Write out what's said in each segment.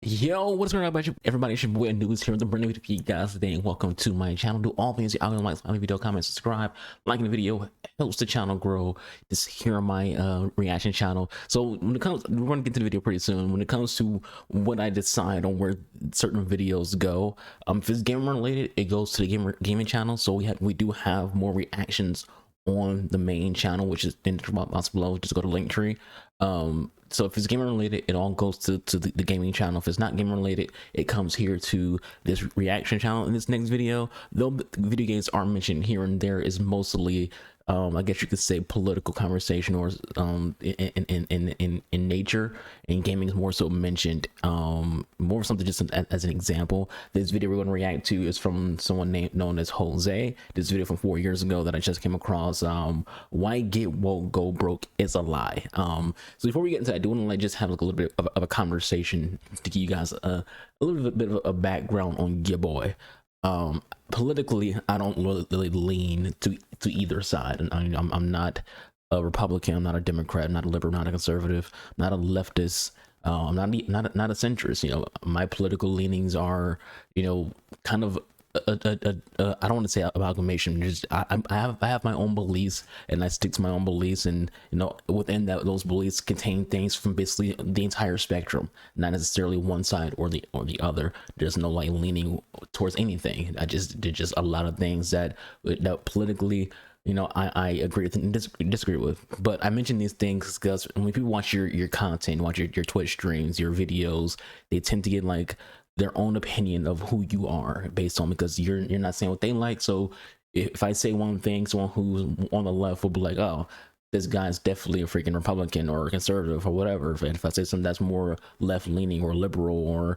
Yo, what's going on about you? Everybody, it's your boy News here with the brand new video for you guys today, and welcome to my channel. Do all things out like my video, comment, subscribe, liking the video helps the channel grow. This here on my reaction channel. So when it comes, we're going to get to the video pretty soon. When it comes to what I decide on where certain videos go, if it's gamer related, it goes to the gaming channel. So we do have more reactions on the main channel, which is in the box below. Just go to Linktree. So if it's gaming related, it all goes to the gaming channel. If it's not gaming related, it comes here to this reaction channel. In this next video, though the video games are mentioned here and there, is mostly I guess you could say political conversation, or in nature, and gaming is more so mentioned, more something just as an example. This video we're going to react to is from someone known as Jose. This video from 4 years ago that I just came across. Why Get Woke Go Broke is a Lie. So before we get into that, I do want to just have like a little bit of a conversation to give you guys a little bit of a background on your boy. Politically, I don't really lean to either side, and I'm not a Republican, I'm not a Democrat, I'm not a liberal, I'm not a conservative, I'm not a leftist, I'm not a centrist. My political leanings are, kind of I don't want to say amalgamation. Just I have my own beliefs, and I stick to my own beliefs, and within those beliefs contain things from basically the entire spectrum, not necessarily one side or the other. There's no like leaning towards anything. Did just a lot of things that politically, I agree with and disagree with. But I mention these things because when people watch your content, watch your Twitch streams, your videos, they tend to get like their own opinion of who you are based on, because you're not saying what they like. So if I say one thing, someone who's on the left will be like, oh, this guy's definitely a freaking Republican or a conservative or whatever. And if I say something that's more left leaning or liberal or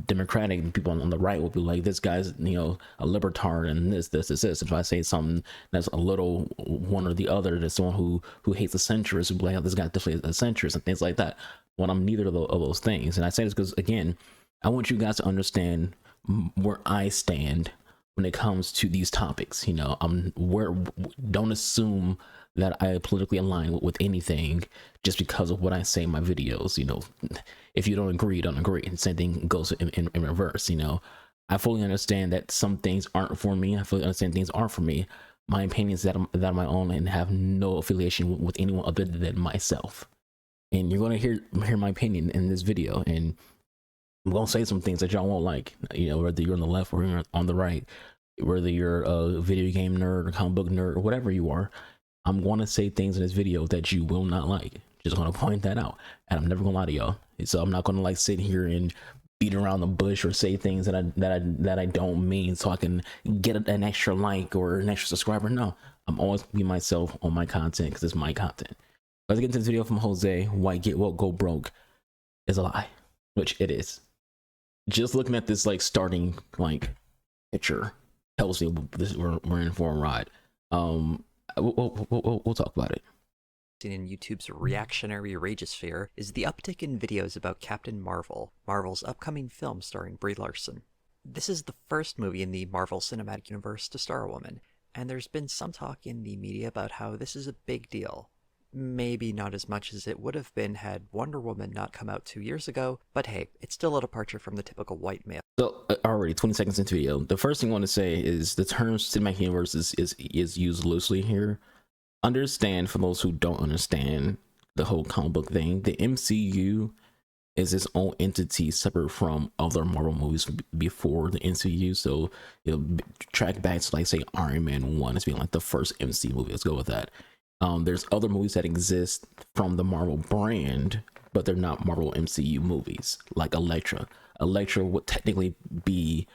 Democratic, people on the right will be like, this guy's a libertarian and this. If I say something that's a little one or the other, there's someone who hates the centrist will be like, oh, this guy's definitely a centrist and things like that. When I'm neither of those things. And I say this because, again, I want you guys to understand where I stand when it comes to these topics. Don't assume that I politically align with anything just because of what I say in my videos. If you don't agree, don't agree. And same thing goes in reverse. I fully understand that some things aren't for me. I fully understand things aren't for me. My opinions that are my own and have no affiliation with anyone other than myself. And you're going to hear my opinion in this video, and I'm gonna say some things that y'all won't like, whether you're on the left or you're on the right, whether you're a video game nerd or comic book nerd or whatever you are. I'm gonna say things in this video that you will not like. Just gonna point that out, and I'm never gonna lie to y'all. So I'm not gonna like sit here and beat around the bush or say things that I don't mean so I can get an extra like or an extra subscriber. No, I'm always be myself on my content because it's my content. Let's get into this video from Jose. Why Get Woke Go Broke is a lie, which it is. Just looking at this like starting like picture tells me we're in for a ride. We'll talk about it. In YouTube's reactionary rageosphere is the uptick in videos about Captain Marvel, Marvel's upcoming film starring Brie Larson. This is the first movie in the Marvel Cinematic Universe to star a woman, and there's been some talk in the media about how this is a big deal. Maybe not as much as it would have been had Wonder Woman not come out 2 years ago, but hey, it's still a departure from the typical white male. So already 20 seconds into the video, the first thing I want to say is the term cinematic universe is used loosely here. Understand, for those who don't understand the whole comic book thing, the MCU is its own entity separate from other Marvel movies before the MCU. So track back to like say Iron Man 1 as being like the first MC movie. Let's go with that. There's other movies that exist from the Marvel brand, but they're not Marvel MCU movies, like Elektra. Elektra would technically be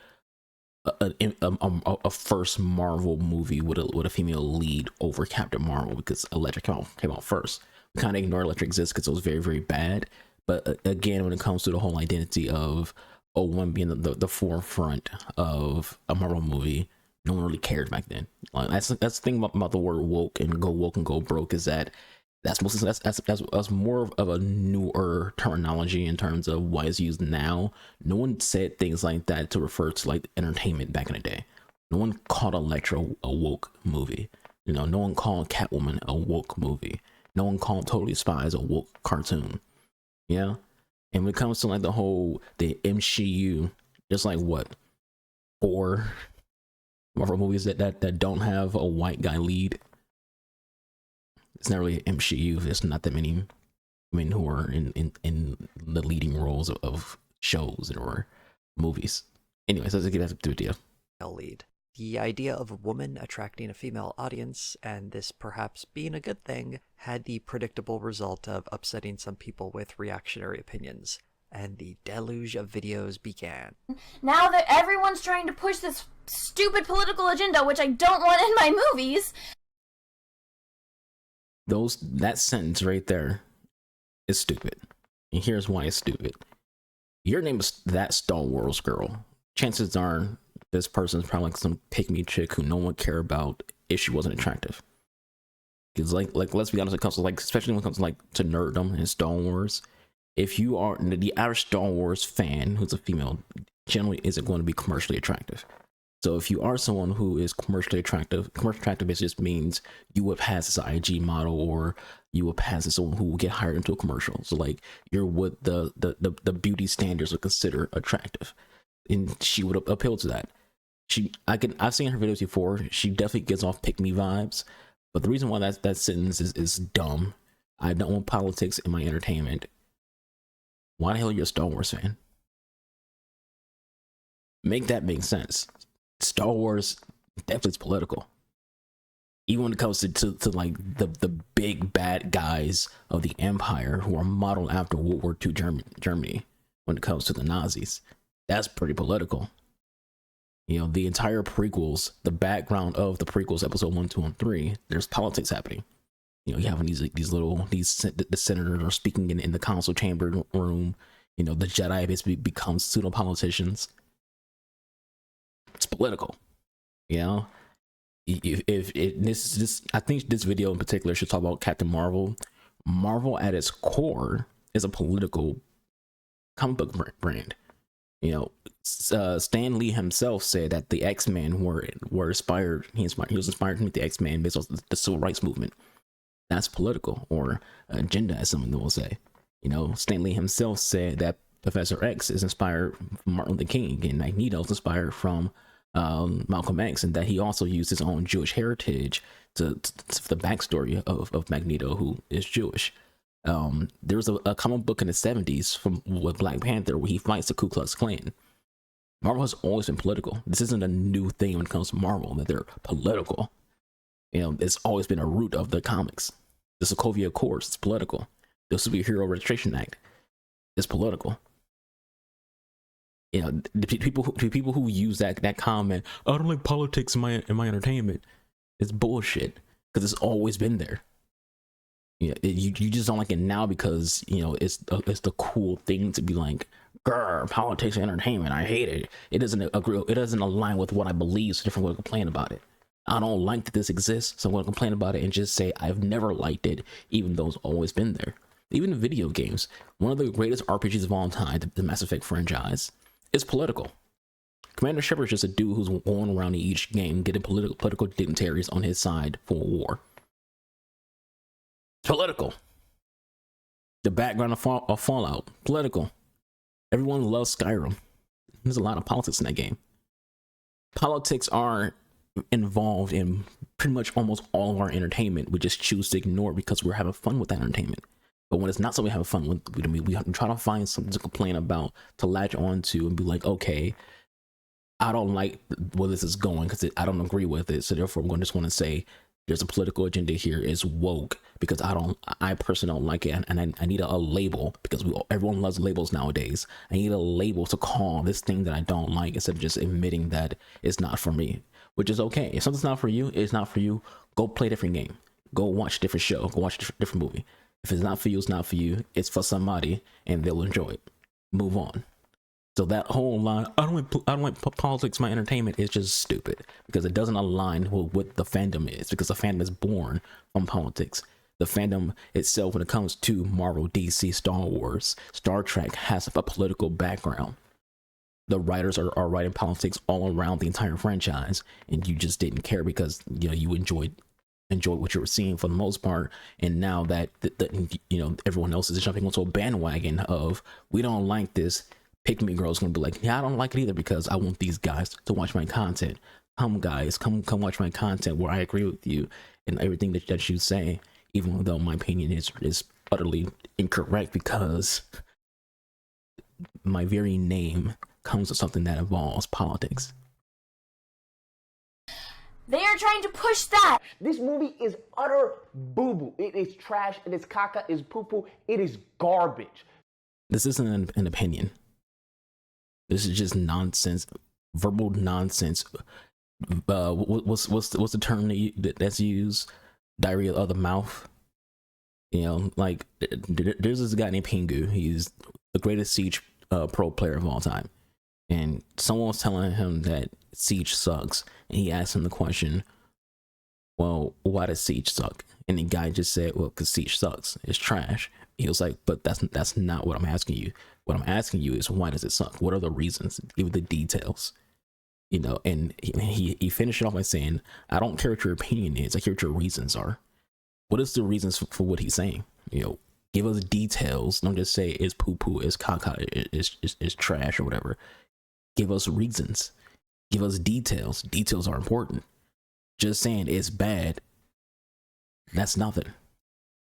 a first Marvel movie with a female lead over Captain Marvel, because Elektra came out first. We kind of ignore Elektra exists because it was very, very bad. But again, when it comes to the whole identity of a woman being the forefront of a Marvel movie, no one really cared back then. Like, that's the thing about the word woke and go broke, is that that's more of a newer terminology in terms of why it's used now. No one said things like that to refer to like entertainment back in the day. No one called Elektra a woke movie. No one called Catwoman a woke movie. No one called Totally Spies a woke cartoon. And when it comes to like the MCU, there's like what, 4 Marvel movies that don't have a white guy lead. It's not really an MCU. There's not that many men who are in the leading roles of shows or movies. Anyways, let's get back to the video. Lead. The idea of a woman attracting a female audience, and this perhaps being a good thing, had the predictable result of upsetting some people with reactionary opinions, and the deluge of videos began. Now that everyone's trying to push this stupid political agenda, which I don't want in my movies. That sentence right there is stupid. And here's why it's stupid. Your name is that Star Wars girl. Chances are this person's probably like some pick-me chick who no one would care about if she wasn't attractive. Because like let's be honest, when it comes to like, especially when it comes to like to nerddom and Star Wars, if you are the average Star Wars fan who's a female, generally isn't going to be commercially attractive. So if you are someone who is commercially attractive just means you have passed as an IG model, or you have passed as someone who will get hired into a commercial. So like you're what the beauty standards are considered attractive, and she would appeal to that. I've seen her videos before. She definitely gives off pick me vibes, but the reason why that sentence is dumb. I don't want politics in my entertainment. Why the hell are you a Star Wars fan? Make that make sense. Star Wars definitely is political. Even when it comes to like the big bad guys of the Empire who are modeled after World War II Germany, when it comes to the Nazis, that's pretty political. You know, the entire prequels, the background of the prequels, episode 1, 2, and 3, there's politics happening. You know, you have the senators are speaking in the council chamber room. You know, the Jedi basically become pseudo politicians. It's political. You know, if this I think this video in particular should talk about Captain Marvel. Marvel at its core is a political comic book brand. You know, Stan Lee himself said that the X-Men were inspired. He was inspired to make the X-Men based on the civil rights movement. That's political, or agenda, as someone will say. You know, Stan Lee himself said that Professor X is inspired from Martin Luther King, and Magneto is inspired from Malcolm X, and that he also used his own Jewish heritage to the backstory of Magneto, who is Jewish. There was a comic book in the 70s with Black Panther where he fights the Ku Klux Klan. Marvel has always been political. This isn't a new thing when it comes to Marvel, that they're political. You know, it's always been a root of the comics. The Sokovia Accords, it's political. The Superhero Registration Act is political. You know, the people who use that comment, I don't like politics in my entertainment, it's bullshit, because it's always been there. You know, you just don't like it now because, you know, it's the cool thing to be like, grr, politics and entertainment, I hate it. It doesn't agree. It doesn't align with what I believe. So different way to complain about it. I don't like that this exists, so I'm going to complain about it and just say I've never liked it, even though it's always been there. Even in video games, one of the greatest RPGs of all time, the Mass Effect franchise, is political. Commander Shepard's just a dude who's going around in each game getting political dignitaries on his side for a war. Political. The background of Fallout, political. Everyone loves Skyrim. There's a lot of politics in that game. Politics are involved in pretty much almost all of our entertainment. We just choose to ignore it because we're having fun with that entertainment. But when it's not something we're having fun with, we try to find something to complain about, to latch on to and be like, okay, I don't like where this is going because I don't agree with it. So therefore, I'm going to just want to say there's a political agenda here. It's woke because I personally don't like it, and I need a label because everyone loves labels nowadays. I need a label to call this thing that I don't like instead of just admitting that it's not for me, which is okay. If something's not for you, it's not for you. Go play a different game. Go watch a different show. Go watch a different movie. If it's not for you, it's not for you. It's for somebody, and they'll enjoy it. Move on. So that whole line, I don't like politics, my entertainment, is just stupid because it doesn't align with what the fandom is, because the fandom is born from politics. The fandom itself, when it comes to Marvel, DC, Star Wars, Star Trek, has a political background. The writers are writing politics all around the entire franchise, and you just didn't care because, you know, you enjoyed enjoy what you were seeing for the most part. And now that everyone else is jumping onto a bandwagon of, we don't like this, Pick Me Girl's gonna be like, yeah, I don't like it either because I want these guys to watch my content. Come guys, come watch my content where I agree with you and everything that you say, even though my opinion is utterly incorrect because my very name comes with something that involves politics. They are trying to push that. This movie is utter boo-boo. It is trash. It is caca. It is poo-poo. It is garbage. This isn't an opinion. This is just nonsense, verbal nonsense. What's the term that's used? Diarrhea of the mouth. You know, like there's this guy named Pingu. He's the greatest Siege pro player of all time, and someone was telling him that Siege sucks, and he asked him the question, well, why does Siege suck? And the guy just said, well, because Siege sucks, it's trash. He was like, but that's not what I'm asking you. What I'm asking you is, why does it suck? What are the reasons? Give me the details. You know, and he finished it off by saying, I don't care what your opinion is, I care what your reasons are. What is the reasons for what he's saying? You know, give us details. Don't just say it's poo-poo, it's caca, it's trash or whatever. Give us reasons. Give us details. Details are important. Just saying it's bad, that's nothing.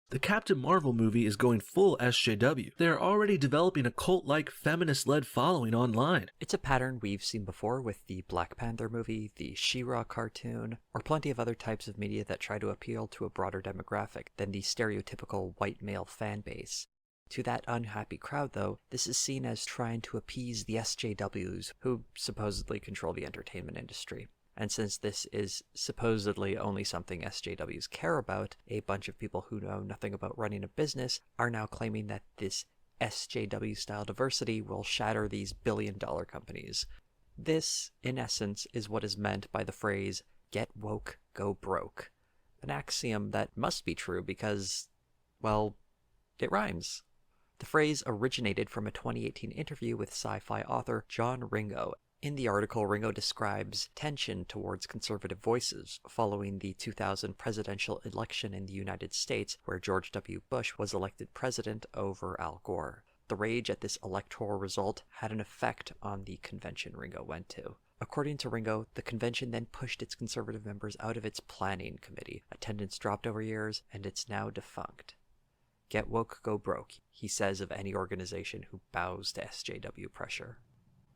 The Captain Marvel movie is going full SJW. They are already developing a cult-like feminist-led following online. It's a pattern we've seen before with the Black Panther movie, the She-Ra cartoon, or plenty of other types of media that try to appeal to a broader demographic than the stereotypical white male fan base. To that unhappy crowd, though, this is seen as trying to appease the SJWs, who supposedly control the entertainment industry. And since this is supposedly only something SJWs care about, a bunch of people who know nothing about running a business are now claiming that this SJW-style diversity will shatter these billion-dollar companies. This, in essence, is what is meant by the phrase, get woke, go broke. An axiom that must be true because, well, it rhymes. The phrase originated from a 2018 interview with sci-fi author John Ringo. In the article, Ringo describes tension towards conservative voices following the 2000 presidential election in the United States, where George W. Bush was elected president over Al Gore. The rage at this electoral result had an effect on the convention Ringo went to. According to Ringo, the convention then pushed its conservative members out of its planning committee. Attendance dropped over years, and it's now defunct. Get woke, go broke, he says of any organization who bows to SJW pressure.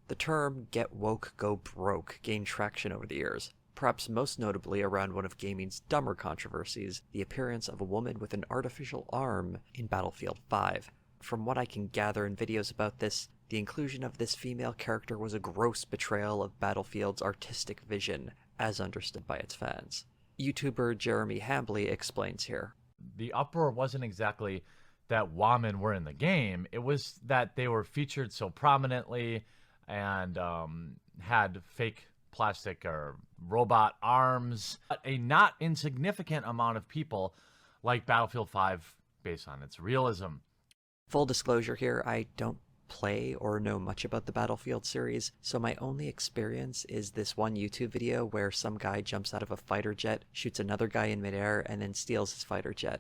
The term get woke, go broke gained traction over the years, perhaps most notably around one of gaming's dumber controversies, the appearance of a woman with an artificial arm in Battlefield 5. From what I can gather in videos about this, the inclusion of this female character was a gross betrayal of Battlefield's artistic vision, as understood by its fans. YouTuber Jeremy Hambly explains here. The uproar wasn't exactly that women were in the game, it was that they were featured so prominently and had fake plastic or robot arms. A not insignificant amount of people like Battlefield 5 based on its realism. Full disclosure here, I don't play or know much about the Battlefield series, so my only experience is this one YouTube video where some guy jumps out of a fighter jet, shoots another guy in midair, and then steals his fighter jet.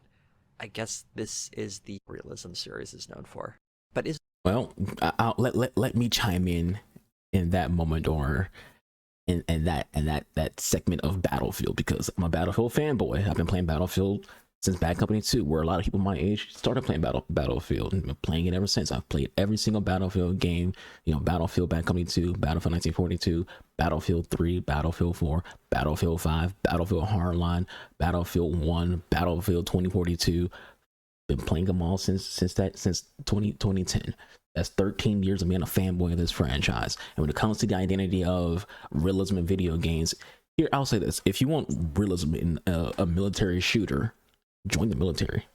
I guess this is the realism series is known for. But is Well, let me chime in that moment, or in that segment of Battlefield, because I'm a Battlefield fanboy. I've been playing Battlefield since Bad Company 2, where a lot of people my age started playing Battlefield, and been playing it ever since. I've played every single Battlefield game, you know, Battlefield Bad Company 2, Battlefield 1942, Battlefield 3, Battlefield 4, Battlefield 5, Battlefield Hardline, Battlefield 1, Battlefield 2042. Been playing them all since 2010. That's 13 years of being a fanboy of this franchise. And when it comes to the identity of realism in video games, here, I'll say this: if you want realism in a military shooter, join the military.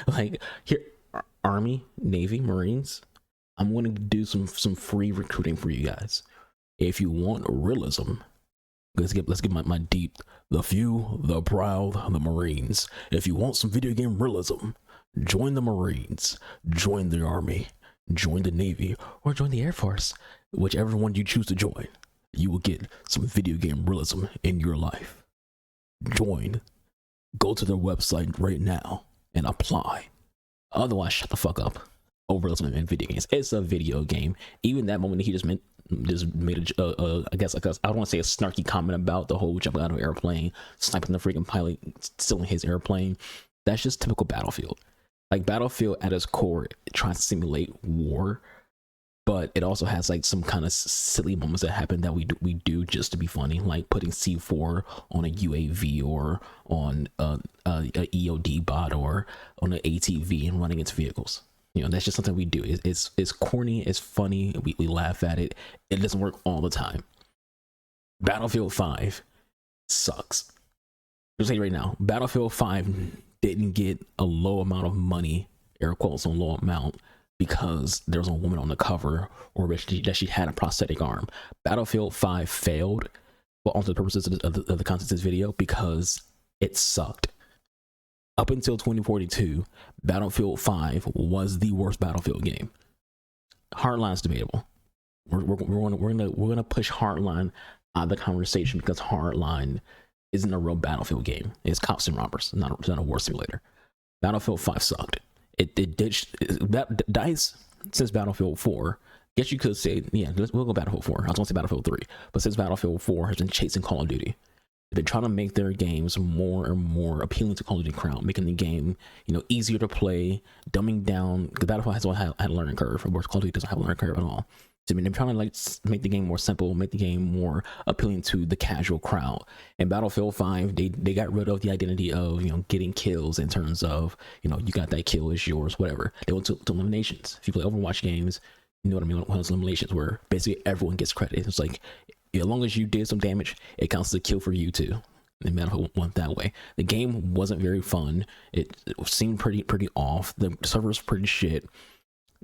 Like, here, Army, Navy, Marines, I'm going to do some free recruiting for you guys. If you want realism, let's get my deep, the few, the proud, the Marines. If you want some video game realism, join the Marines, join the Army, join the Navy, or join the Air Force. Whichever one you choose to join, you will get some video game realism in your life. join. Go to their website right now and apply. Otherwise, shut the fuck up. Overlisten in video games. It's a video game. Even that moment he just made I guess like I don't want to say a snarky comment about the whole jumping out of an airplane, sniping the freaking pilot, stealing his airplane. That's just typical Battlefield. Like Battlefield at its core, it tries to simulate war, but it also has like some kind of silly moments that happen that we do just to be funny, like putting C4 on a UAV or on a EOD bot or on an ATV and running its vehicles. You know, that's just something we do. It's corny, it's funny, we laugh at it. It doesn't work all the time. Battlefield 5 sucks. I'll tell you right now, Battlefield 5 didn't get a low amount of money, air quotes on low amount, because there was a woman on the cover or that she had a prosthetic arm. Battlefield 5 failed, well, on the purposes of the content of this video, because it sucked. Up until 2042, Battlefield 5 was the worst Battlefield game. Hardline's debatable. We're gonna push Hardline out of the conversation because Hardline isn't a real Battlefield game. It's cops and robbers, not a war simulator. Battlefield 5 sucked. It ditched DICE since Battlefield 4. Guess you could say, yeah, we'll go Battlefield 4. I was gonna say Battlefield 3, but since Battlefield 4 has been chasing Call of Duty. They've been trying to make their games more and more appealing to Call of Duty crowd, making the game, you know, easier to play, dumbing down. Because Battlefield has had a learning curve, whereas Call of Duty doesn't have a learning curve at all. So I mean, they're trying to like make the game more simple, make the game more appealing to the casual crowd. In Battlefield 5, they got rid of the identity of, you know, getting kills in terms of, you know, you got that kill, it's yours, whatever. They went to eliminations. If you play Overwatch games, you know what I mean, one of those eliminations where basically everyone gets credit. It's like, as long as you did some damage, it counts as a kill for you too. The Battlefield went that way. The game wasn't very fun. It seemed pretty off. The servers pretty shit.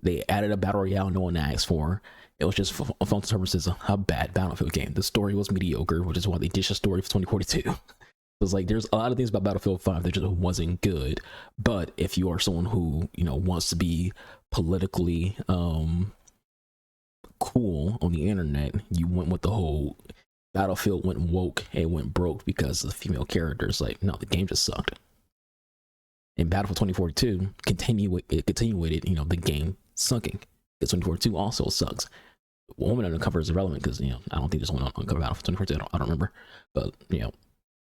They added a battle royale no one asked for. It was just fun services, a bad Battlefield game. The story was mediocre, which is why they ditched the story for 2042. It was like there's a lot of things about Battlefield 5 that just wasn't good. But if you are someone who, you know, wants to be politically cool on the internet, you went with the whole Battlefield went woke and went broke because of the female characters. Like, no, the game just sucked. And Battlefield 2042 continuated, you know, the game sucking. Because 2042 also sucks. Woman on the cover is irrelevant because, you know, I don't think there's one on cover Battlefield 2042. I don't remember, but you know,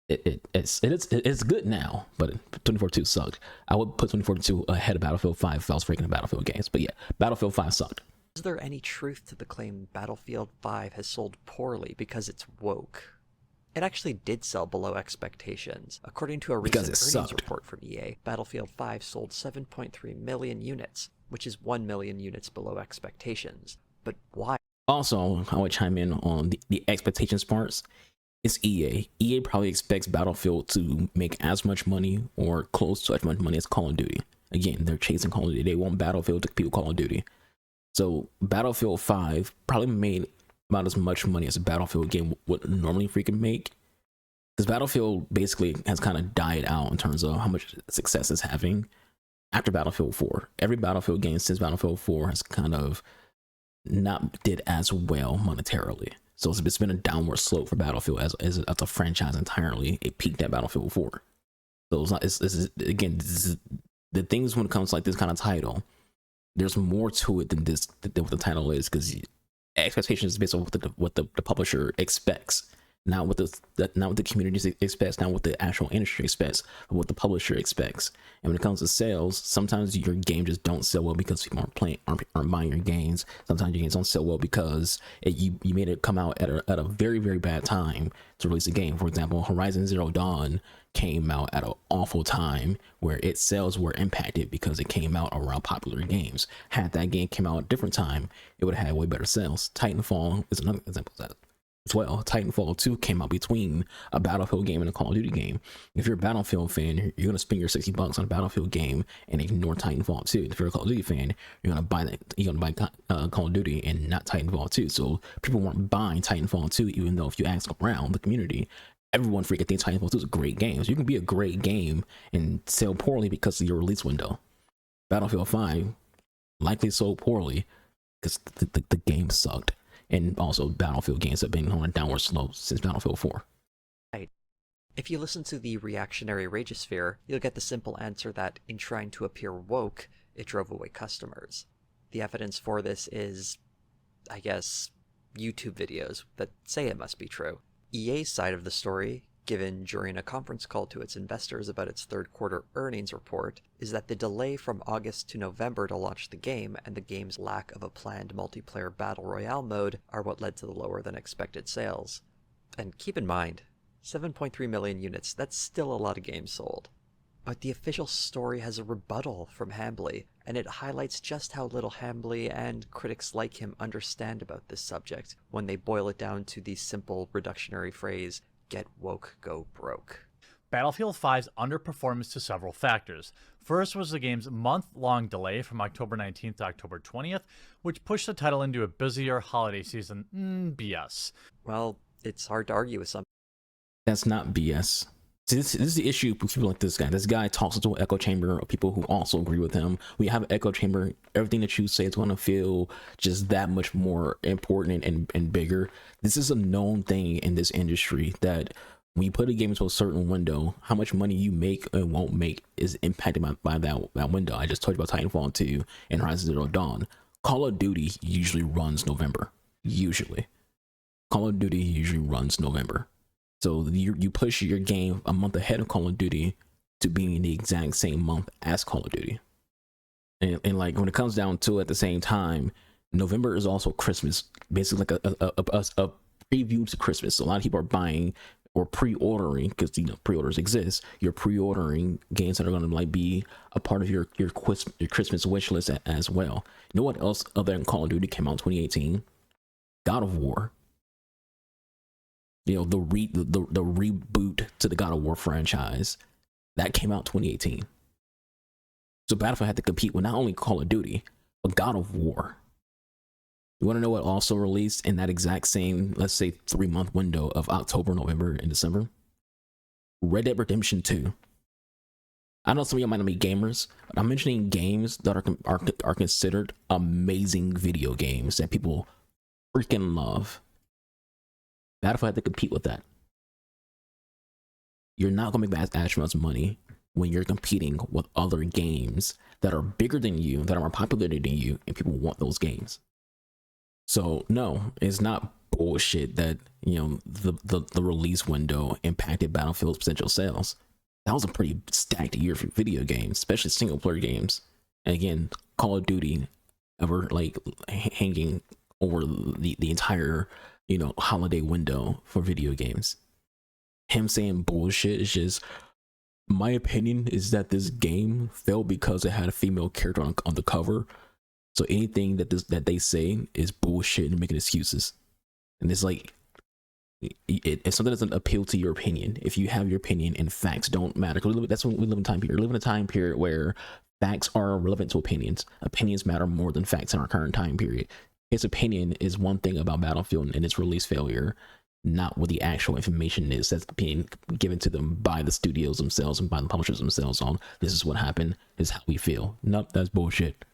it's good now. But 2042 sucked. I would put 2042 ahead of Battlefield 5 if I was freaking Battlefield games. But yeah, Battlefield 5 sucked. Is there any truth to the claim Battlefield 5 has sold poorly because it's woke? It actually did sell below expectations. According to a recent earnings report from EA, Battlefield 5 sold 7.3 million units, which is 1 million units below expectations. But why? Also, I would chime in on the expectations parts. It's EA. EA probably expects Battlefield to make as much money or close to as much money as Call of Duty. Again, they're chasing Call of Duty. They want Battlefield to compete with Call of Duty. So Battlefield 5 probably made about as much money as a Battlefield game would normally freaking make. Because Battlefield basically has kind of died out in terms of how much success it's having after Battlefield 4. Every Battlefield game since Battlefield 4 has kind of not did as well monetarily. So it's been a downward slope for Battlefield as a franchise entirely. It peaked at Battlefield 4. So it's not, again, the things when it comes to like this kind of title, there's more to it than what the title is, because expectations is based on what the publisher expects, not what the community expects, not what the actual industry expects, but what the publisher expects. And when it comes to sales, sometimes your game just don't sell well because people aren't buying your games. Sometimes your games don't sell well because you made it come out at a very, very bad time to release a game. For example, Horizon Zero Dawn came out at an awful time where its sales were impacted because it came out around popular games. Had that game came out at a different time, it would have had way better sales. Titanfall is another example of that as well. Titanfall 2 came out between a Battlefield game and a Call of Duty game. If you're a Battlefield fan, you're going to spend your $60 on a Battlefield game and ignore Titanfall 2. If you're a Call of Duty fan, you're going to buy Call of Duty and not Titanfall 2. So people weren't buying Titanfall 2, even though if you ask around the community, everyone freaking thinks Titanfall 2 is a great game. So you can be a great game and sell poorly because of your release window. Battlefield 5 likely sold poorly because the game sucked. And also Battlefield games have been on a downward slope since Battlefield 4. If you listen to the reactionary Rageosphere, you'll get the simple answer that in trying to appear woke, it drove away customers. The evidence for this is, I guess, YouTube videos that say it must be true. EA's side of the story, given during a conference call to its investors about its third quarter earnings report, is that the delay from August to November to launch the game and the game's lack of a planned multiplayer battle royale mode are what led to the lower than expected sales. And keep in mind, 7.3 million units, that's still a lot of games sold. But the official story has a rebuttal from Hambly, and it highlights just how little Hambly and critics like him understand about this subject when they boil it down to the simple reductionary phrase, get woke, go broke. Battlefield 5's underperformance to several factors. First was the game's month-long delay from October 19th to October 20th, which pushed the title into a busier holiday season. BS. Well, it's hard to argue with some. That's not BS. See, this is the issue with people like this guy. This guy talks into an echo chamber of people who also agree with him. We have an echo chamber. Everything that you say is going to feel just that much more important and bigger. This is a known thing in this industry that when you put a game into a certain window, how much money you make and won't make is impacted by that window. I just told you about Titanfall 2 and Horizon Zero Dawn. Call of Duty usually runs November. Usually. Call of Duty usually runs November. So you push your game a month ahead of Call of Duty to being in the exact same month as Call of Duty. And like when it comes down to it, at the same time, November is also Christmas, basically like a preview to Christmas. So a lot of people are buying or pre-ordering, because pre-orders exist. You're pre-ordering games that are going to like be a part of your Christmas wish list as well. You know what else other than Call of Duty came out in 2018? God of War. You know, the reboot to the God of War franchise that came out 2018. So Battlefield had to compete with not only Call of Duty but God of War. You want to know what also released in that exact same, let's say, 3-month window of October, November, and December? Red Dead Redemption 2. I know some of y'all might not be gamers, but I'm mentioning games that are considered amazing video games that people freaking love. Battlefield had to compete with that. You're not going to make as much money when you're competing with other games that are bigger than you, that are more popular than you, and people want those games. So no, it's not bullshit that, you know, the release window impacted Battlefield's potential sales. That was a pretty stacked year for video games, especially single player games. And again, Call of Duty ever like hanging over the entire, you know, holiday window for video games. Him saying bullshit is just, my opinion is that this game failed because it had a female character on the cover. So anything that they say is bullshit and making excuses. And it's like, if something doesn't appeal to your opinion, if you have your opinion and facts don't matter, because that's when we live in a time period. We live in a time period where facts are relevant to opinions. Opinions matter more than facts in our current time period. His opinion is one thing about Battlefield and its release failure, not what the actual information is that's being given to them by the studios themselves and by the publishers themselves on this is what happened, this is how we feel. Nope, that's bullshit.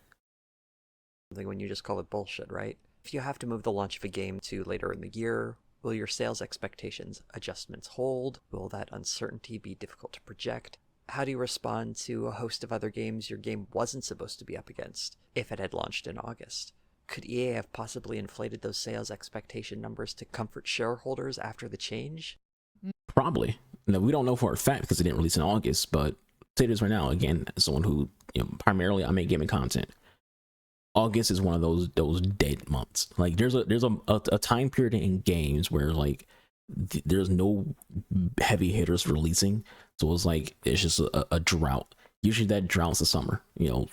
When you just call it bullshit, right? If you have to move the launch of a game to later in the year, will your sales expectations adjustments hold? Will that uncertainty be difficult to project? How do you respond to a host of other games your game wasn't supposed to be up against if it had launched in August? Could EA have possibly inflated those sales expectation numbers to comfort shareholders after the change? Probably. No, we don't know for a fact because it didn't release in August, but say this right now, again, as someone who, you know, primarily I make gaming content. August is one of those dead months. Like there's a time period in games where like there's no heavy hitters releasing, so it's like it's just a drought. Usually that droughts the summer, you know,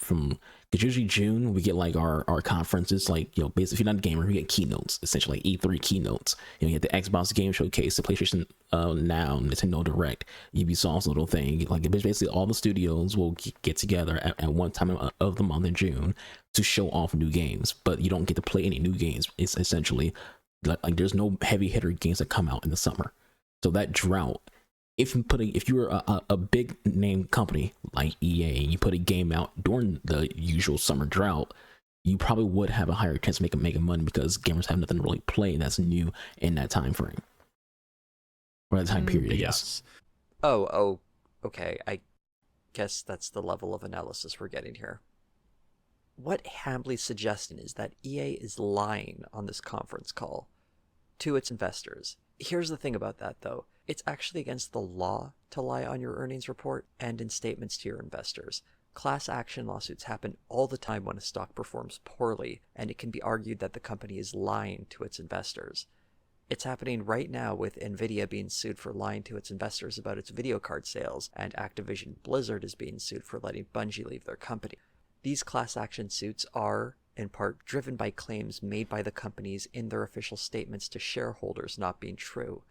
because usually June we get like our conferences, like, you know, basically if you're not a gamer, we get keynotes, essentially like E3 keynotes. You know, you get the Xbox Game Showcase, the PlayStation Now, Nintendo Direct, Ubisoft's little thing. Like basically all the studios will get together at one time of the month in June to show off new games, but you don't get to play any new games. It's essentially like there's no heavy hitter games that come out in the summer. So that drought, if you're a big name company like EA and you put a game out during the usual summer drought, you probably would have a higher chance of making money because gamers have nothing to really play that's new in that time frame or that time period. I guess. Oh, okay. I guess that's the level of analysis we're getting here. What Hambly's suggesting is that EA is lying on this conference call to its investors. Here's the thing about that, though. It's actually against the law to lie on your earnings report and in statements to your investors. Class action lawsuits happen all the time when a stock performs poorly, and it can be argued that the company is lying to its investors. It's happening right now with Nvidia being sued for lying to its investors about its video card sales, and Activision Blizzard is being sued for letting Bungie leave their company. These class action suits are, in part, driven by claims made by the companies in their official statements to shareholders not being true.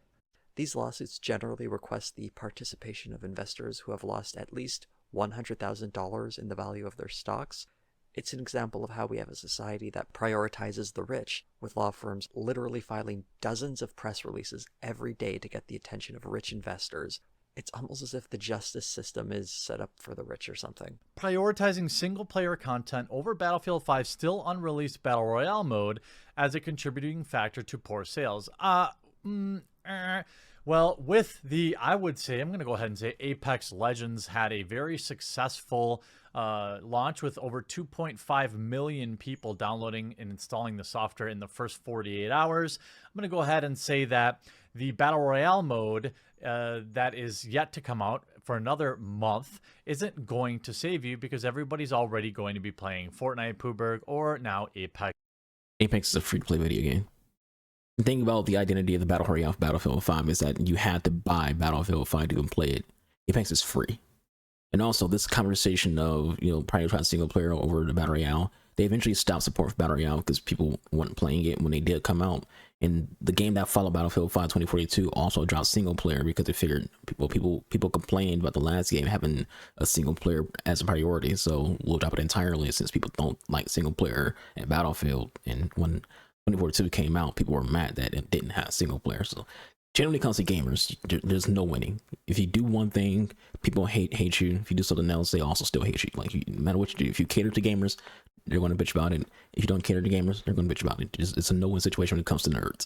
These lawsuits generally request the participation of investors who have lost at least $100,000 in the value of their stocks. It's an example of how we have a society that prioritizes the rich, with law firms literally filing dozens of press releases every day to get the attention of rich investors. It's almost as if the justice system is set up for the rich or something. Prioritizing single-player content over Battlefield 5's still unreleased Battle Royale mode as a contributing factor to poor sales. Well, with the, I would say, I'm going to go ahead and say Apex Legends had a very successful launch with over 2.5 million people downloading and installing the software in the first 48 hours. I'm going to go ahead and say that the Battle Royale mode that is yet to come out for another month isn't going to save you because everybody's already going to be playing Fortnite, PUBG, or now Apex. Apex is a free-to-play video game. The thing about the identity of the Battle Royale of Battlefield 5 is that you had to buy Battlefield 5 to even play it. Apex is free. And also, this conversation of, prioritizing single player over the Battle Royale, they eventually stopped support for Battle Royale because people weren't playing it when they did come out. And the game that followed Battlefield 5 2042 also dropped single player because they figured people complained about the last game having a single player as a priority. So we'll drop it entirely since people don't like single player in Battlefield. And when 2042 came out, people were mad that it didn't have single player. So generally, when it comes to gamers, there's no winning. If you do one thing, people hate you. If you do something else, they also still hate you. Like, no matter what you do, if you cater to gamers, they're going to bitch about it. If you don't cater to gamers, they're going to bitch about it. It's a no-win situation when it comes to nerds.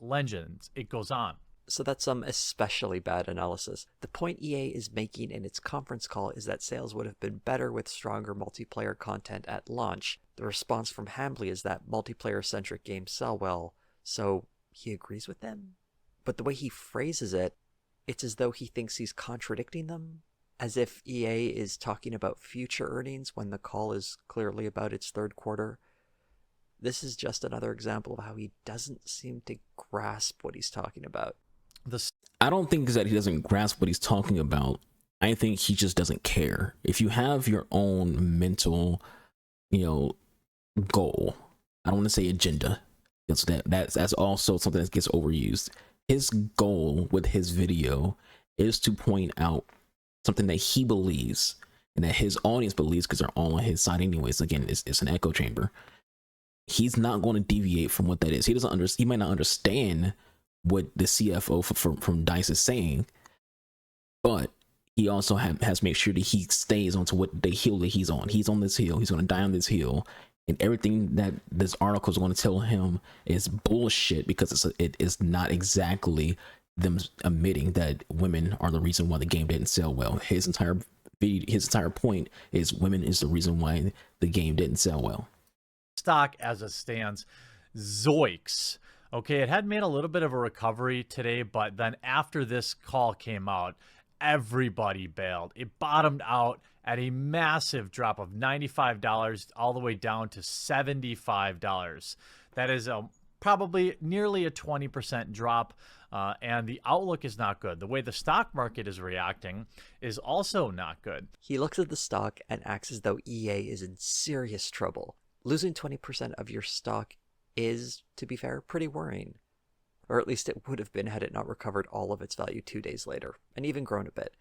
Legends, it goes on. So that's some especially bad analysis. The point EA is making in its conference call is that sales would have been better with stronger multiplayer content at launch. The response from Hambly is that multiplayer-centric games sell well, so he agrees with them? But the way he phrases it, it's as though he thinks he's contradicting them, as if EA is talking about future earnings when the call is clearly about its third quarter. This is just another example of how he doesn't seem to grasp what he's talking about. I don't think it's that he doesn't grasp what he's talking about. I think he just doesn't care. If you have your own mental, goal, I don't want to say agenda, because that's also something that gets overused. His goal with his video is to point out something that he believes and that his audience believes because they're all on his side anyways. Again, it's an echo chamber. He's not going to deviate from what that is. He might not understand what the CFO from DICE is saying, but he also has to make sure that he stays onto what the hill that he's on. He's on this hill. He's going to die on this hill. And everything that this article is going to tell him is bullshit because it is not exactly them admitting that women are the reason why the game didn't sell well. His entire point is women is the reason why the game didn't sell well. Stock as it stands, Zoiks. Okay, it had made a little bit of a recovery today, but then after this call came out, everybody bailed. It bottomed out at a massive drop of $95 all the way down to $75. That is probably nearly a 20% drop, and the outlook is not good. The way the stock market is reacting is also not good. He looks at the stock and acts as though EA is in serious trouble. Losing 20% of your stock is, to be fair, pretty worrying. Or at least it would have been had it not recovered all of its value 2 days later, and even grown a bit.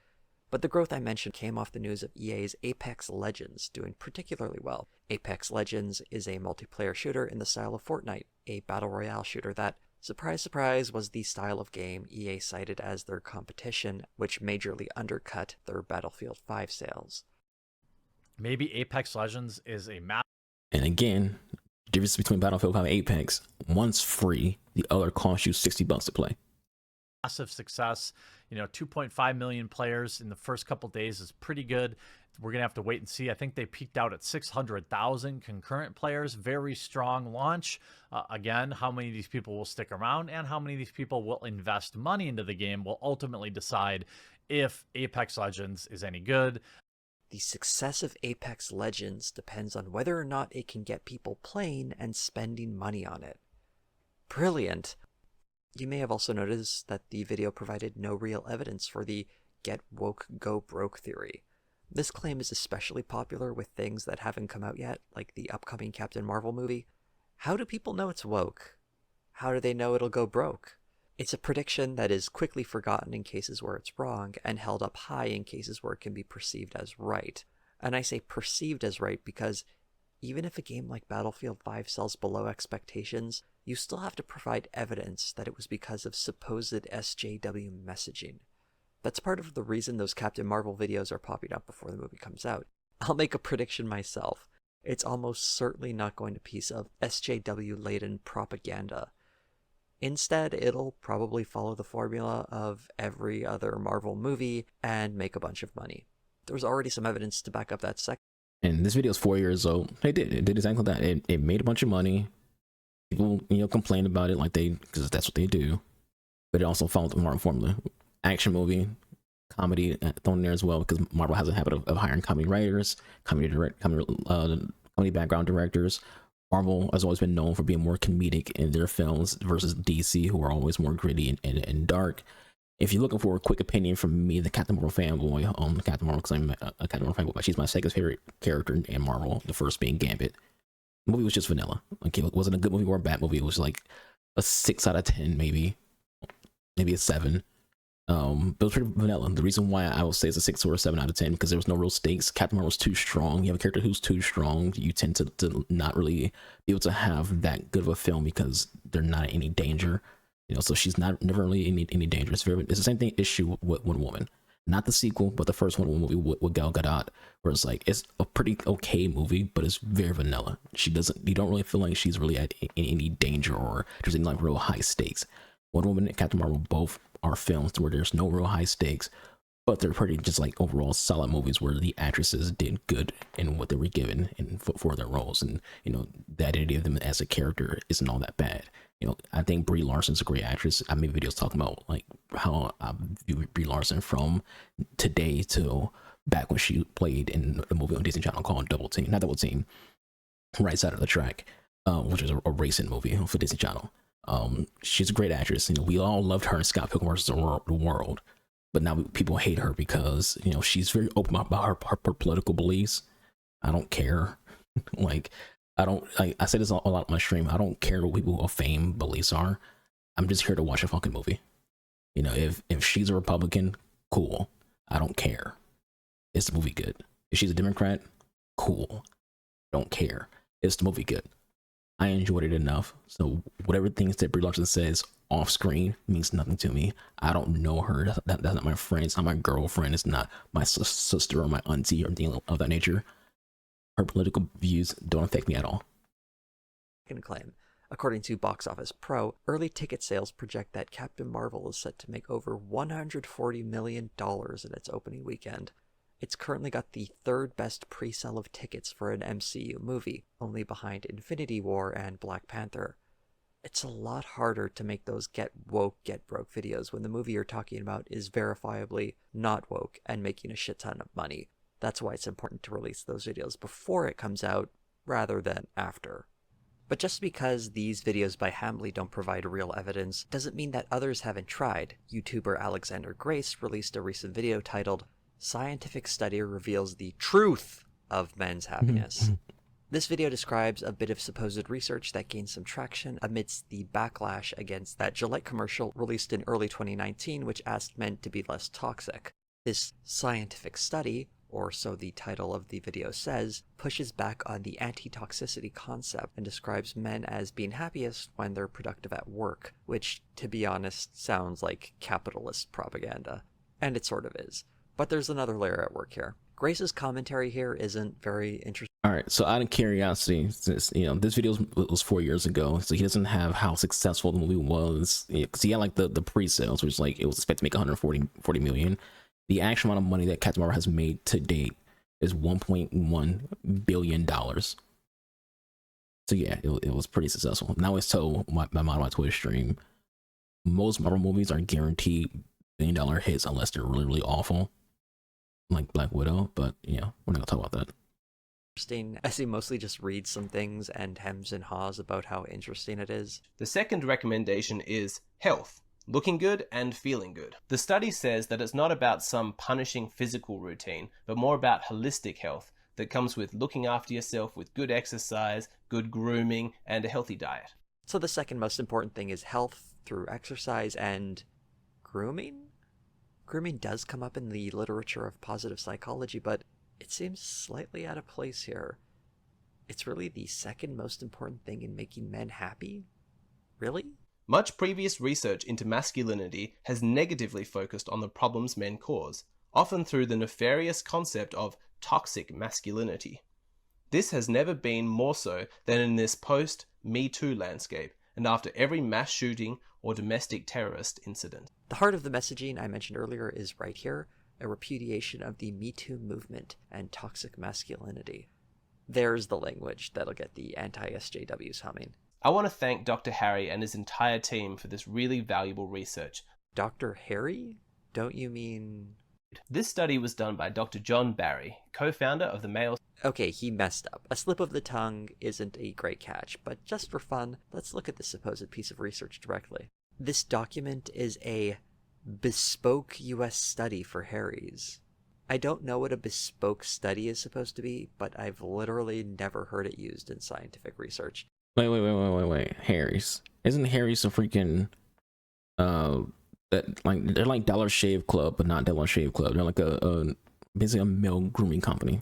But the growth I mentioned came off the news of EA's Apex Legends doing particularly well. Apex Legends is a multiplayer shooter in the style of Fortnite, a battle royale shooter that, surprise surprise, was the style of game EA cited as their competition, which majorly undercut their Battlefield 5 sales. Maybe Apex Legends is a map. And again, the difference between Battlefield 5 and Apex, one's free, the other costs you $60 to play. massive success. 2.5 million players in the first couple days is pretty good. We're going to have to wait and see. I think they peaked out at 600,000 concurrent players. Very strong launch. Again, how many of these people will stick around and how many of these people will invest money into the game will ultimately decide if Apex Legends is any good. The success of Apex Legends depends on whether or not it can get people playing and spending money on it. Brilliant! You may have also noticed that the video provided no real evidence for the get woke, go broke theory. This claim is especially popular with things that haven't come out yet, like the upcoming Captain Marvel movie. How do people know it's woke? How do they know it'll go broke? It's a prediction that is quickly forgotten in cases where it's wrong, and held up high in cases where it can be perceived as right. And I say perceived as right because even if a game like Battlefield 5 sells below expectations, you still have to provide evidence that it was because of supposed SJW messaging. That's part of the reason those Captain Marvel videos are popping up before the movie comes out. I'll make a prediction myself. It's almost certainly not going to piece of SJW-laden propaganda. Instead, it'll probably follow the formula of every other Marvel movie and make a bunch of money. There's already some evidence to back up that second. And this video is 4 years old. It did exactly that. It made a bunch of money. People, complained about it because that's what they do. But it also followed the Marvel formula. Action movie, comedy thrown in there as well, because Marvel has a habit of hiring comedy writers, comedy background directors. Marvel has always been known for being more comedic in their films versus DC, who are always more gritty and dark. If you're looking for a quick opinion from me, the Captain Marvel fanboy, Captain Marvel, because I'm a Captain Marvel fanboy, but she's my second favorite character in Marvel, the first being Gambit. The movie was just vanilla. Like, it wasn't a good movie or a bad movie. It was like a 6 out of 10, maybe a 7. But it was pretty vanilla. The reason why I would say it's a 6 or a 7 out of 10 because there was no real stakes. Captain Marvel's too strong. You have a character who's too strong, you tend to not really be able to have that good of a film because they're not in any danger. So she's never really in any danger. It's the same thing issue with Wonder Woman. Not the sequel, but the first Wonder Woman movie with Gal Gadot, where it's like it's a pretty okay movie, but it's very vanilla. You don't really feel like she's really in any danger or there's any like real high stakes. Wonder Woman and Captain Marvel both are films where there's no real high stakes, but they're pretty just like overall solid movies where the actresses did good in what they were given and for their roles, and the identity of them as a character isn't all that bad. I think Brie Larson's a great actress. I made videos talking about like how I view Brie Larson from today to back when she played in a movie on Disney Channel called Double Team, Right Side of the Track, which is a racing movie for Disney Channel. She's a great actress. We all loved her in Scott Pilgrim vs. the World, but now people hate her because she's very open about her political beliefs. I don't care. I say this a lot on my stream. I don't care what people of fame beliefs are. I'm just here to watch a fucking movie. If she's a Republican, cool. I don't care. Is the movie good? If she's a Democrat, cool. Don't care. Is the movie good? I enjoyed it enough. So whatever things that Brie Larson says off screen means nothing to me. I don't know her. That's not my friend. It's not my girlfriend. It's not my sister or my auntie or anything of that nature. Her political views don't affect me at all. Second claim. According to Box Office Pro, early ticket sales project that Captain Marvel is set to make over $140 million in its opening weekend. It's currently got the third best pre-sale of tickets for an MCU movie, only behind Infinity War and Black Panther. It's a lot harder to make those get woke, get broke videos when the movie you're talking about is verifiably not woke and making a shit ton of money. That's why it's important to release those videos before it comes out, rather than after. But just because these videos by Hambly don't provide real evidence, doesn't mean that others haven't tried. YouTuber Alexander Grace released a recent video titled, "Scientific Study Reveals the Truth of Men's Happiness." This video describes a bit of supposed research that gained some traction amidst the backlash against that Gillette commercial released in early 2019, which asked men to be less toxic. This scientific study, or so the title of the video says, pushes back on the anti-toxicity concept and describes men as being happiest when they're productive at work, which, to be honest, sounds like capitalist propaganda. And it sort of is. But there's another layer at work here. Grace's commentary here isn't very interesting. All right, so out of curiosity, since this video was 4 years ago, so he doesn't have how successful the movie was, because he had like the pre-sales, which like it was expected to make 140 million. The actual amount of money that Captain Marvel has made to date is $1.1 billion. So yeah, it was pretty successful. Now it's told my Twitch stream, most Marvel movies are guaranteed $1 billion hits unless they're really, really awful, like Black Widow. But yeah, we're not gonna talk about that. As he mostly just reads some things and hems and haws about how interesting it is. The second recommendation is health. Looking good and feeling good. The study says that it's not about some punishing physical routine, but more about holistic health that comes with looking after yourself with good exercise, good grooming, and a healthy diet. So the second most important thing is health through exercise and grooming? Grooming does come up in the literature of positive psychology, but it seems slightly out of place here. It's really the second most important thing in making men happy? Really? Much previous research into masculinity has negatively focused on the problems men cause, often through the nefarious concept of toxic masculinity. This has never been more so than in this post-Me Too landscape, and after every mass shooting or domestic terrorist incident. The heart of the messaging I mentioned earlier is right here, a repudiation of the Me Too movement and toxic masculinity. There's the language that'll get the anti-SJWs humming. I want to thank Dr. Harry and his entire team for this really valuable research. Dr. Harry? Don't you mean... This study was done by Dr. John Barry, co-founder of the Mayo... Okay, he messed up. A slip of the tongue isn't a great catch, but just for fun, let's look at this supposed piece of research directly. This document is a bespoke US study for Harry's. I don't know what a bespoke study is supposed to be, but I've literally never heard it used in scientific research. Wait. Harry's. Isn't Harry's a freaking that like they're like Dollar Shave Club, but not Dollar Shave Club. They're like a basically a male grooming company.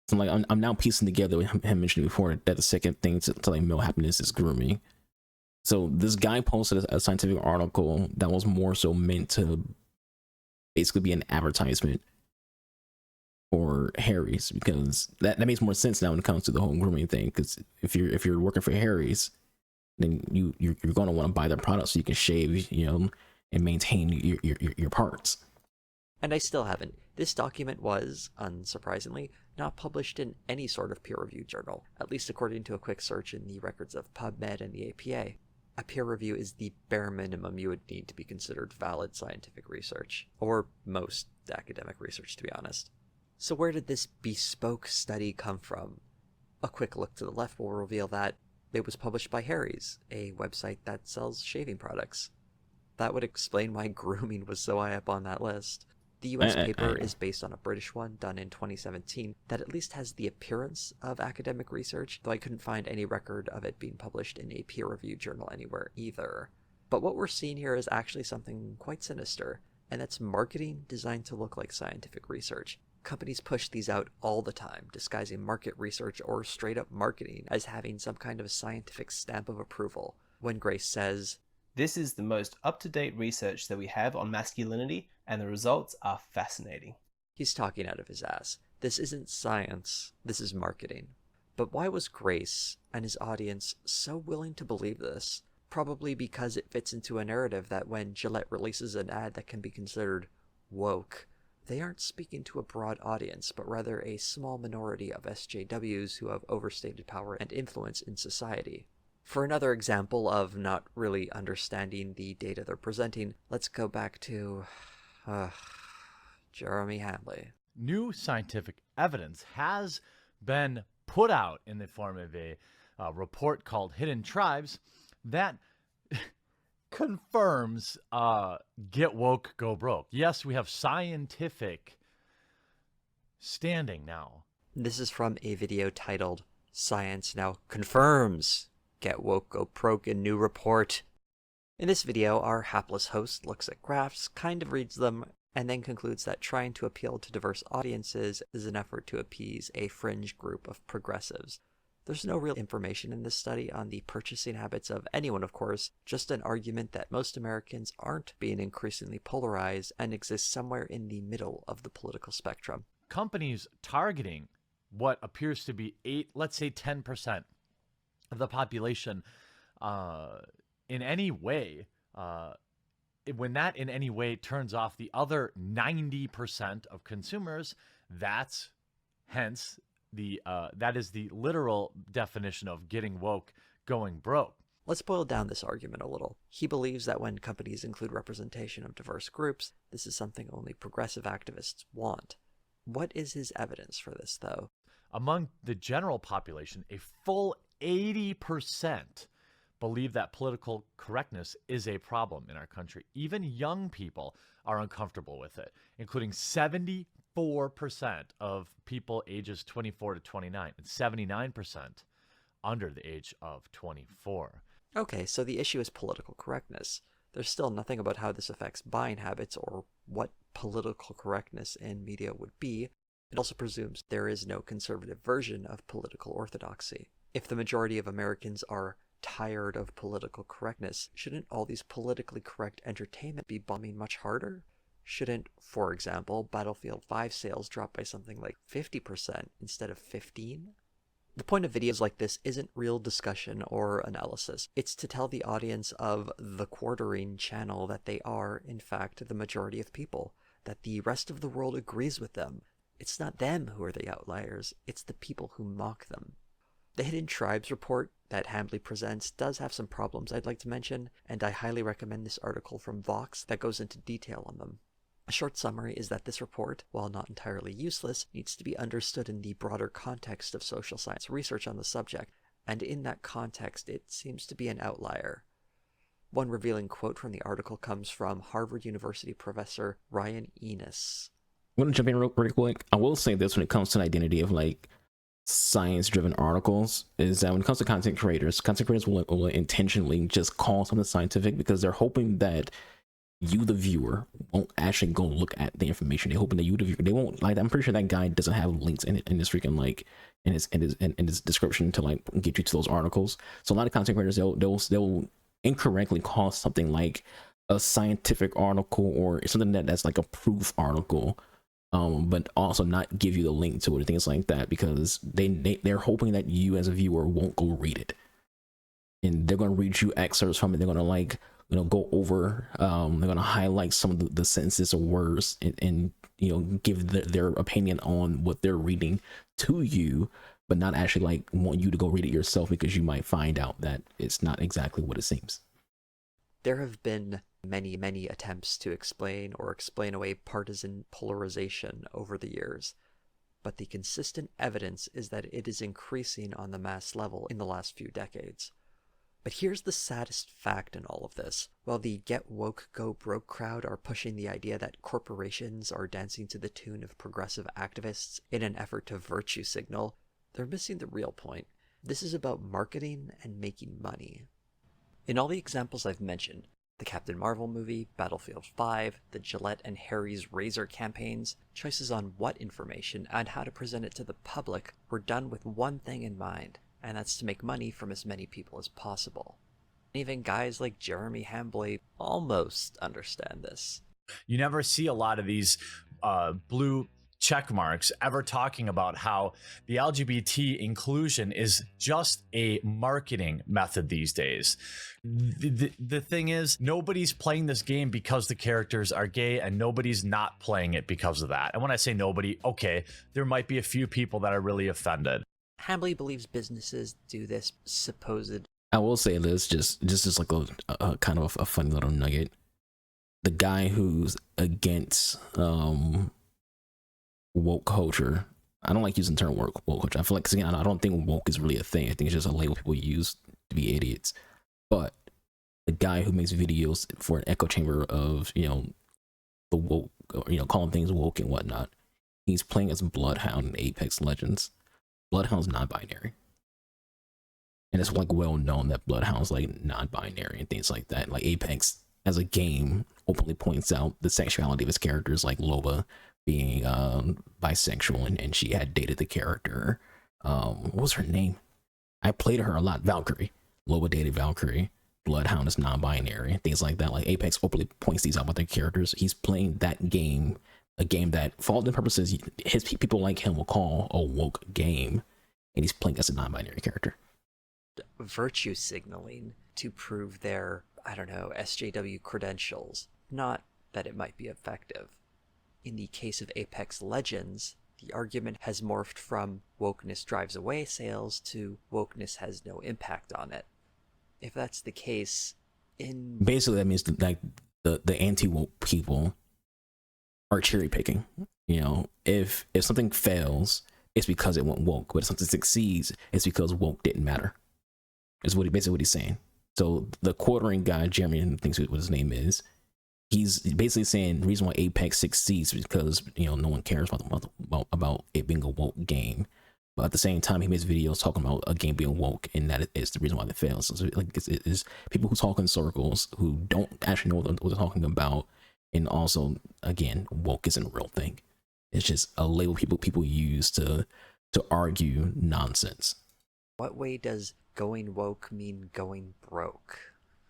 So like I'm now piecing together with him mentioning before that the second thing to like male happiness is grooming. So this guy posted a scientific article that was more so meant to basically be an advertisement for Harry's, because that makes more sense now when it comes to the whole grooming thing. Because if you're working for Harry's, then you're going to want to buy their products so you can shave, and maintain your parts. And I still haven't. This document was, unsurprisingly, not published in any sort of peer-reviewed journal, at least according to a quick search in the records of PubMed and the APA. A peer review is the bare minimum you would need to be considered valid scientific research, or most academic research, to be honest. So where did this bespoke study come from? A quick look to the left will reveal that it was published by Harry's, a website that sells shaving products. That would explain why grooming was so high up on that list. The US paper is based on a British one done in 2017 that at least has the appearance of academic research, though I couldn't find any record of it being published in a peer-reviewed journal anywhere either. But what we're seeing here is actually something quite sinister, and that's marketing designed to look like scientific research. Companies push these out all the time, disguising market research or straight-up marketing as having some kind of scientific stamp of approval. When Grace says, "This is the most up-to-date research that we have on masculinity, and the results are fascinating," he's talking out of his ass. This isn't science, this is marketing. But why was Grace and his audience so willing to believe this? Probably because it fits into a narrative that when Gillette releases an ad that can be considered woke, they aren't speaking to a broad audience, but rather a small minority of SJWs who have overstated power and influence in society. For another example of not really understanding the data they're presenting, let's go back to Jeremy Hanley. New scientific evidence has been put out in the form of a report called Hidden Tribes that confirms get woke, go broke. Yes, we have scientific standing now. This is from a video titled Science Now Confirms Get Woke, Go Broke in New Report. In this video, our hapless host looks at graphs, kind of reads them, and then concludes that trying to appeal to diverse audiences is an effort to appease a fringe group of progressives. There's no real information in this study on the purchasing habits of anyone, of course, just an argument that most Americans aren't being increasingly polarized and exist somewhere in the middle of the political spectrum. Companies targeting what appears to be 10% of the population in any way, when that in any way turns off the other 90% of consumers, that's hence that is the literal definition of getting woke, going broke. Let's boil down this argument a little. He believes that when companies include representation of diverse groups, this is something only progressive activists want. What is his evidence for this, though? Among the general population, a full 80% believe that political correctness is a problem in our country. Even young people are uncomfortable with it, including 74% of people ages 24 to 29 and 79% under the age of 24. Okay, so the issue is political correctness. There's still nothing about how this affects buying habits or what political correctness in media would be. It also presumes there is no conservative version of political orthodoxy. If the majority of Americans are tired of political correctness, shouldn't all these politically correct entertainment be bombing much harder? Shouldn't, for example, Battlefield 5 sales drop by something like 50% instead of 15%? The point of videos like this isn't real discussion or analysis. It's to tell the audience of the quartering channel that they are, in fact, the majority of people, that the rest of the world agrees with them. It's not them who are the outliers, it's the people who mock them. The Hidden Tribes report that Hambly presents does have some problems I'd like to mention, and I highly recommend this article from Vox that goes into detail on them. A short summary is that this report, while not entirely useless, needs to be understood in the broader context of social science research on the subject, and in that context it seems to be an outlier. One revealing quote from the article comes from Harvard University professor Ryan Enos. I'm going to jump in real quick. I will say this when it comes to the identity of like science-driven articles, is that when it comes to content creators will intentionally just call something scientific because they're hoping that you, the viewer, won't actually go look at the information. They're hoping that you, the viewer, they won't like. I'm pretty sure that guy doesn't have links in his freaking like in his description to like get you to those articles. So a lot of content creators they'll incorrectly call something like a scientific article or something that's like a proof article, but also not give you the link to it and things like that because they're hoping that you as a viewer won't go read it, and they're going to read you excerpts from it. They're going to like go over, they're going to highlight some of the sentences or words and give their opinion on what they're reading to you, but not actually like want you to go read it yourself because you might find out that it's not exactly what it seems. There have been many attempts to explain away partisan polarization over the years, but the consistent evidence is that it is increasing on the mass level in the last few decades. But here's the saddest fact in all of this. While the Get Woke, Go Broke crowd are pushing the idea that corporations are dancing to the tune of progressive activists in an effort to virtue signal, they're missing the real point. This is about marketing and making money. In all the examples I've mentioned, the Captain Marvel movie, Battlefield 5, the Gillette and Harry's razor campaigns, choices on what information and how to present it to the public were done with one thing in mind, and that's to make money from as many people as possible. Even guys like Jeremy Hambly almost understand this. You never see a lot of these blue check marks ever talking about how the LGBT inclusion is just a marketing method these days. The thing is, nobody's playing this game because the characters are gay, and nobody's not playing it because of that. And when I say nobody, okay, there might be a few people that are really offended. Hambly believes businesses do this supposed... I will say this, just like a kind of a funny little nugget. The guy who's against woke culture, I don't like using the term woke culture. I feel like, 'cause again, I don't think woke is really a thing. I think it's just a label people use to be idiots. But the guy who makes videos for an echo chamber of the woke, or, calling things woke and whatnot, he's playing as Bloodhound in Apex Legends. Bloodhound's non-binary, and it's like well known that Bloodhound's like non-binary and things like that. Like Apex as a game openly points out the sexuality of its characters, like Loba being bisexual, and she had dated the character. What was her name? I played her a lot. Valkyrie, Loba dated Valkyrie. Bloodhound is non-binary, things like that. Like Apex openly points these out with their characters. He's playing that game, a game that, for all the purposes, his people like him will call a woke game, and he's playing as a non-binary character. Virtue signaling to prove their, I don't know, SJW credentials. Not that it might be effective. In the case of Apex Legends, the argument has morphed from wokeness drives away sales to wokeness has no impact on it. If that's the case, basically that means like the anti-woke people are cherry picking. You know, if something fails, it's because it went woke. But if something succeeds, it's because woke didn't matter. Is basically what he's saying. So the quartering guy, Jeremy, who thinks what his name is, he's basically saying the reason why Apex succeeds is because, you know, no one cares about it being a woke game. But at the same time, he makes videos talking about a game being woke, and that is the reason why it fails. So like it's people who talk in circles who don't actually know what they're talking about, and also again, woke isn't a real thing. It's just a label people use to argue nonsense. What way does going woke mean going broke?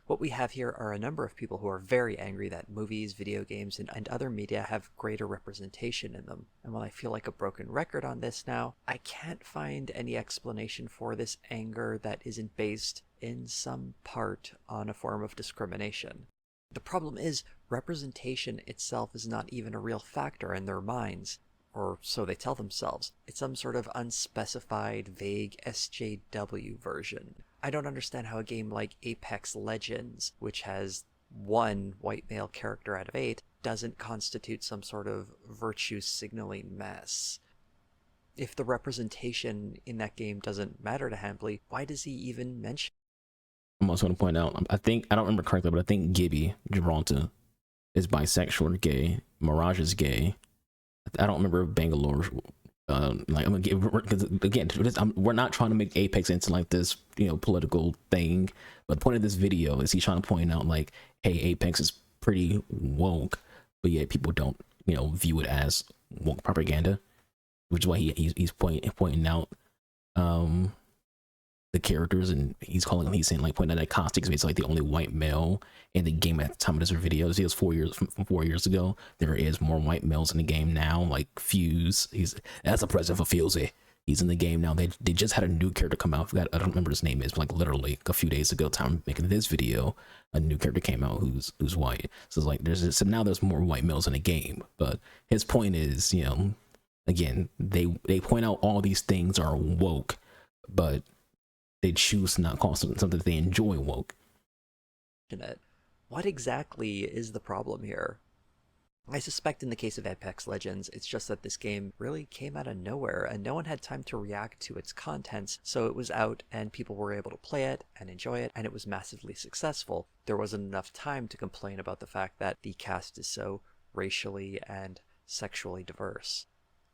What we have here are a number of people who are very angry that movies, video games, and other media have greater representation in them. And while I feel like a broken record on this now, I can't find any explanation for this anger that isn't based in some part on a form of discrimination. The problem is, representation itself is not even a real factor in their minds. Or so they tell themselves. It's some sort of unspecified, vague SJW version. I don't understand how a game like Apex Legends, which has 1 white male character out of 8, doesn't constitute some sort of virtue signaling mess. If the representation in that game doesn't matter to Hambly, why does he even mention it? I'm also going to point out, I don't remember correctly, but I think Gibby Gibraltar is bisexual or gay. Mirage is gay. I don't remember Bangalore. Like, I'm gonna give, again, we're not trying to make Apex into like this, you know, political thing. But the point of this video is he's trying to point out like, hey, Apex is pretty woke, but yet people don't, you know, view it as woke propaganda, which is why he's pointing out the characters, and he's saying like pointing out that Caustic is like the only white male in the game at the time of this video. This was 4 years from 4 years ago. There is more white males in the game now, like Fuse. That's a president for Fuse. He's in the game now. They just had a new character come out. I don't remember his name is, but like literally a few days ago, time making this video, a new character came out who's white. So it's like now there's more white males in the game. But his point is, you know, again, they point out all these things are woke, but they choose to not call something that they enjoy woke. What exactly is the problem here? I suspect in the case of Apex Legends, it's just that this game really came out of nowhere and no one had time to react to its contents, so it was out and people were able to play it and enjoy it, and it was massively successful. There wasn't enough time to complain about the fact that the cast is so racially and sexually diverse.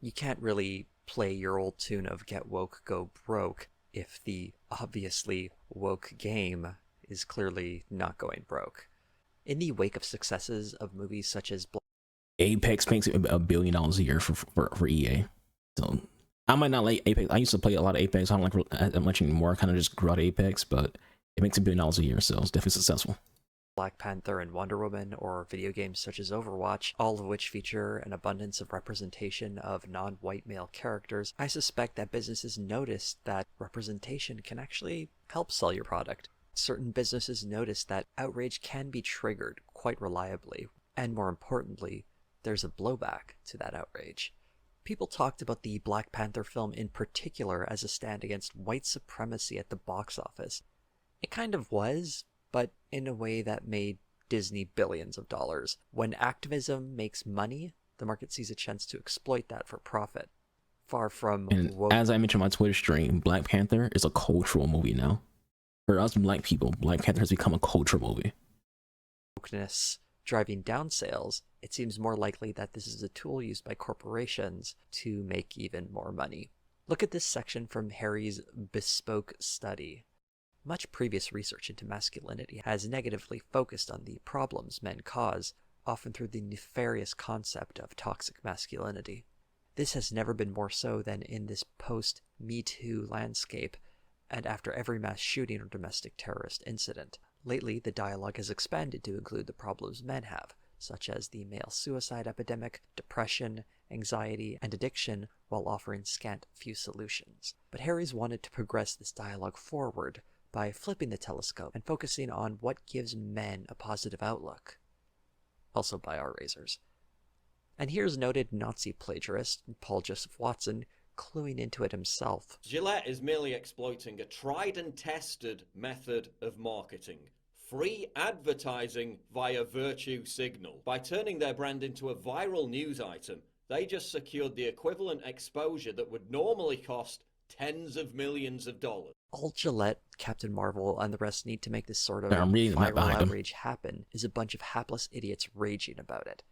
You can't really play your old tune of Get Woke, Go Broke if the obviously woke game is clearly not going broke. In the wake of successes of movies such as Apex makes $1 billion a year for EA. So I might not like Apex. I used to play a lot of Apex. I don't like that much anymore. I kind of just grew out of Apex, but it makes $1 billion a year, so it's definitely successful. Black Panther and Wonder Woman, or video games such as Overwatch, all of which feature an abundance of representation of non-white male characters, I suspect that businesses noticed that representation can actually help sell your product. Certain businesses noticed that outrage can be triggered quite reliably, and more importantly, there's a blowback to that outrage. People talked about the Black Panther film in particular as a stand against white supremacy at the box office. It kind of was, but in a way that made Disney billions of dollars. When activism makes money, the market sees a chance to exploit that for profit. Far from as I mentioned on my Twitter stream, Black Panther is a cultural movie now. For us black people, Black Panther has become a cultural movie. Wokeness driving down sales, it seems more likely that this is a tool used by corporations to make even more money. Look at this section from Harry's bespoke study. Much previous research into masculinity has negatively focused on the problems men cause, often through the nefarious concept of toxic masculinity. This has never been more so than in this post-Me Too landscape, and after every mass shooting or domestic terrorist incident. Lately, the dialogue has expanded to include the problems men have, such as the male suicide epidemic, depression, anxiety, and addiction, while offering scant few solutions. But Harry's wanted to progress this dialogue forward by flipping the telescope and focusing on what gives men a positive outlook. Also by our razors. And here's noted Nazi plagiarist Paul Joseph Watson cluing into it himself. Gillette is merely exploiting a tried and tested method of marketing. Free advertising via virtue signal. By turning their brand into a viral news item, they just secured the equivalent exposure that would normally cost tens of millions of dollars. All Gillette, Captain Marvel, and the rest need to make this sort of I'm reading that viral behind him. outrage happen is a bunch of hapless idiots raging about it.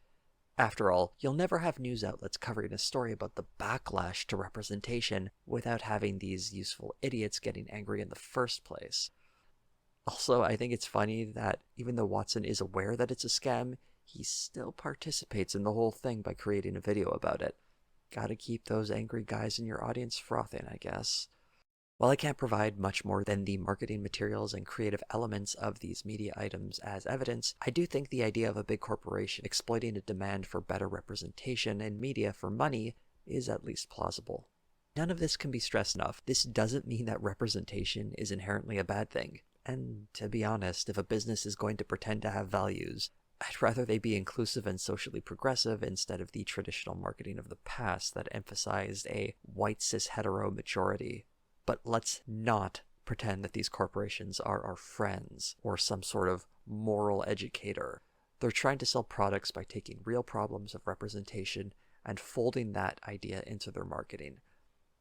After all, you'll never have news outlets covering a story about the backlash to representation without having these useful idiots getting angry in the first place. Also, I think it's funny that even though Watson is aware that it's a scam, he still participates in the whole thing by creating a video about it. Gotta keep those angry guys in your audience frothing, I guess. While I can't provide much more than the marketing materials and creative elements of these media items as evidence, I do think the idea of a big corporation exploiting a demand for better representation in media for money is at least plausible. None of this can be stressed enough. This doesn't mean that representation is inherently a bad thing. And to be honest, if a business is going to pretend to have values, I'd rather they be inclusive and socially progressive instead of the traditional marketing of the past that emphasized a white cis hetero majority. But let's not pretend that these corporations are our friends or some sort of moral educator. They're trying to sell products by taking real problems of representation and folding that idea into their marketing.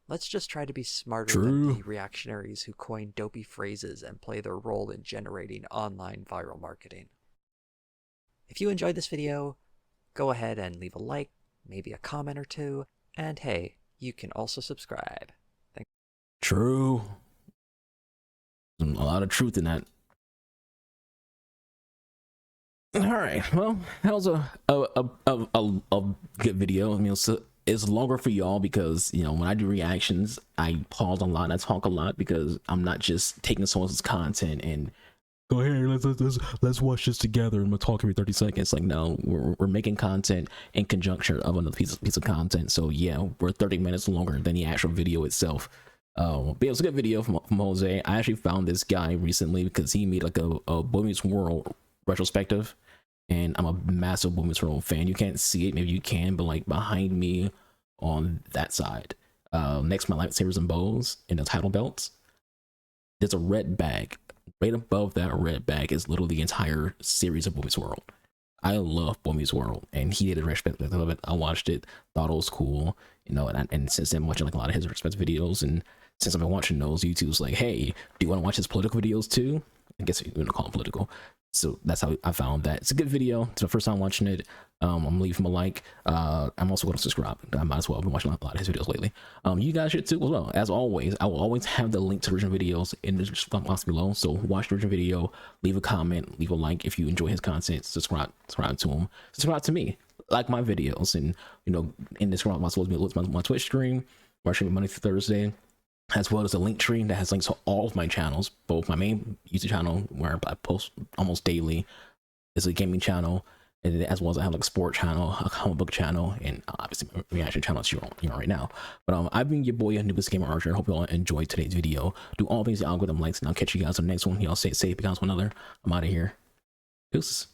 Let's just try to be smarter than the reactionaries who coin dopey phrases and play their role in generating online viral marketing. If you enjoyed this video, go ahead and leave a like, maybe a comment or two, and hey, you can also subscribe. True. A lot of truth in that. All right. Well, that was a good video. I mean, it's longer for y'all because, you know, when I do reactions, I pause a lot and I talk a lot because I'm not just taking someone's content and go here, let's watch this together and we'll talk every 30 seconds. Like, no, we're making content in conjunction of another piece of content. So yeah, we're 30 minutes longer than the actual video itself. But it was a good video from Jose. I actually found this guy recently because he made like a Boy Meets World retrospective, and I'm a massive Boy Meets World fan. You can't see it, maybe you can, but like behind me on that side, next to my lightsabers and bows and the title belts, there's a red bag. Right above that red bag is literally the entire series of Boy Meets World. I love Boy Meets World, and he did a retrospective of it. I watched it, thought it was cool, you know, and since then I'm watching like a lot of his retrospective videos, and since I've been watching those, YouTube's like, hey, do you want to watch his political videos too? I guess you're gonna call them political. So that's how I found that. It's a good video. It's the first time watching it. I'm leaving a like. I'm also going to subscribe. I might as well. I've been watching a lot of his videos lately. You guys should too as well. As always, I will always have the link to original videos in the description box below. So watch the original video, leave a comment, leave a like if you enjoy his content, subscribe to him, subscribe to me, like my videos, and you know, in this round, my Twitch stream, where I stream Monday through Thursday, as well as a link tree that has links to all of my channels, both my main YouTube channel where I post almost daily, is a gaming channel, and as well as I have like a sport channel, a comic book channel, and obviously my reaction channel that you're on right now. But I've been your boy, Anubis Gamer Archer. I hope you all enjoyed today's video. Do all things the algorithm likes, and I'll catch you guys on the next one. Y'all stay safe, because one another. I'm out of here. Deuces.